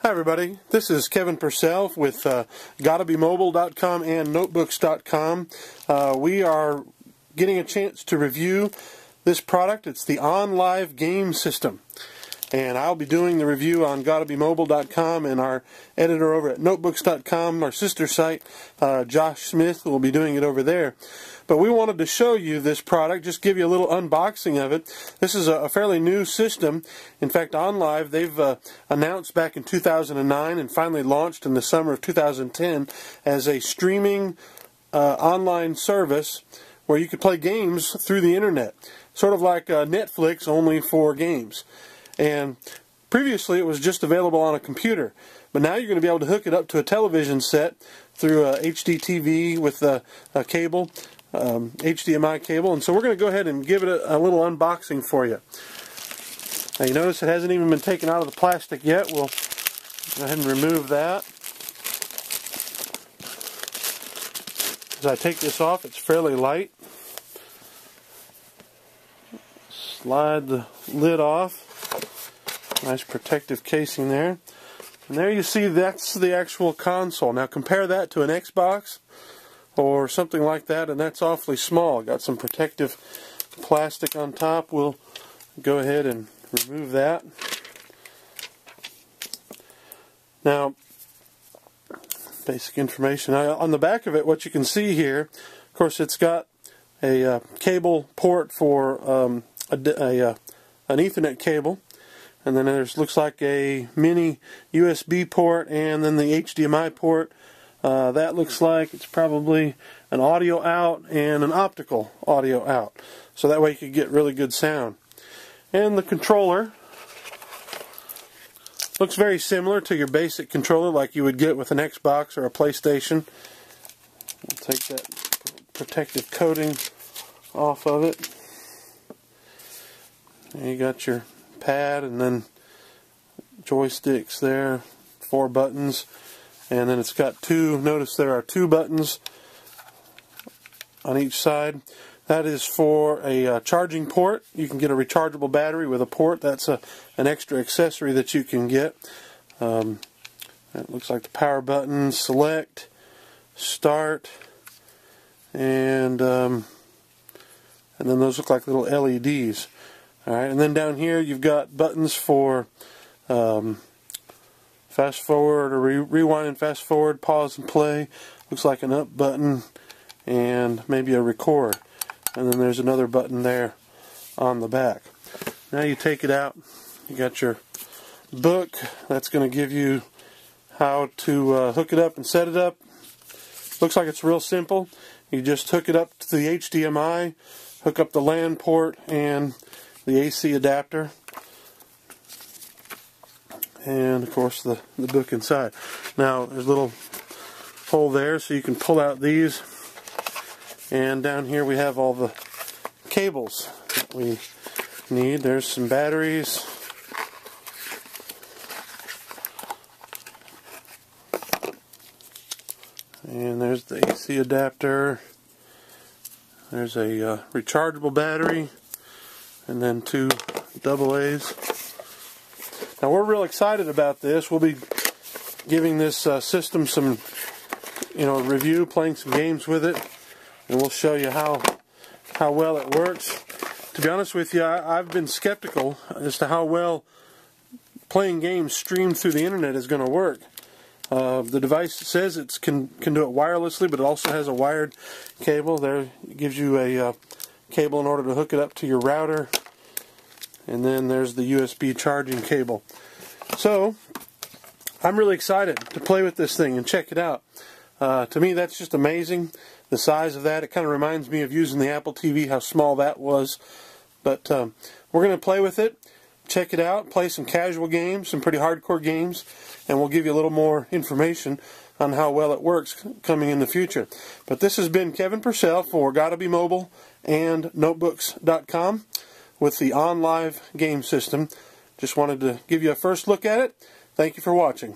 Hi everybody, this is Kevin Purcell with GottaBeMobile.com and Notebooks.com. We are getting a chance to review this product. It's the OnLive Game System. And I'll be doing the review on GottaBeMobile.com, and our editor over at Notebooks.com, our sister site, Josh Smith, will be doing it over there. But we wanted to show you this product, just give you a little unboxing of it. This is a fairly new system. In fact, OnLive, they've announced back in 2009 and finally launched in the summer of 2010 as a streaming online service where you could play games through the internet. Sort of like Netflix, only for games. And previously it was just available on a computer, but now you're going to be able to hook it up to a television set through a HD TV with a cable, HDMI cable. And so we're going to go ahead and give it a little unboxing for you. Now you notice it hasn't even been taken out of the plastic yet. We'll go ahead and remove that. As I take this off, it's fairly light. Slide the lid off. Nice protective casing there. And there you see that's the actual console. Now compare that to an Xbox or something like that, and that's awfully small. Got some protective plastic on top. We'll go ahead and remove that. Now, basic information. On the back of it, what you can see here, of course, it's got a cable port for an Ethernet cable. And then there's looks like a mini USB port, and then the HDMI port. That looks like it's probably an audio out and an optical audio out. So that way you could get really good sound. And the controller looks very similar to your basic controller like you would get with an Xbox or a PlayStation. We'll take that protective coating off of it. And you got your pad and then joysticks there, 4 buttons, and then it's got notice there are 2 buttons on each side. That is for a charging port. You can get a rechargeable battery with a port. That's an extra accessory that you can get. It looks like the power button, select, start, and then those look like little LEDs. Alright, and then down here you've got buttons for fast forward or rewind and fast forward, pause and play. Looks like an up button and maybe a record. And then there's another button there on the back. Now you take it out, you got your book. That's going to give you how to hook it up and set it up. Looks like it's real simple. You just hook it up to the HDMI, hook up the LAN port and the AC adapter, and of course the book inside. Now there's a little hole there so you can pull out these, and down here we have all the cables that we need. There's some batteries, and there's the AC adapter. There's a rechargeable battery, and then 2 AA's. Now we're real excited about this. We'll be giving this system some, review, playing some games with it, and we'll show you how well it works. To be honest with you, I've been skeptical as to how well playing games streamed through the internet is going to work. The device says it can do it wirelessly, but it also has a wired cable. There, it gives you a cable in order to hook it up to your router, and then there's the USB charging cable. So I'm really excited to play with this thing and check it out. To me, that's just amazing, the size of that. It kind of reminds me of using the Apple TV, how small that was. But we're going to play with it, check it out, play some casual games, some pretty hardcore games, and we'll give you a little more information on how well it works coming in the future. But this has been Kevin Purcell for GottaBeMobile and Notebooks.com with the OnLive Game System. Just wanted to give you a first look at it. Thank you for watching.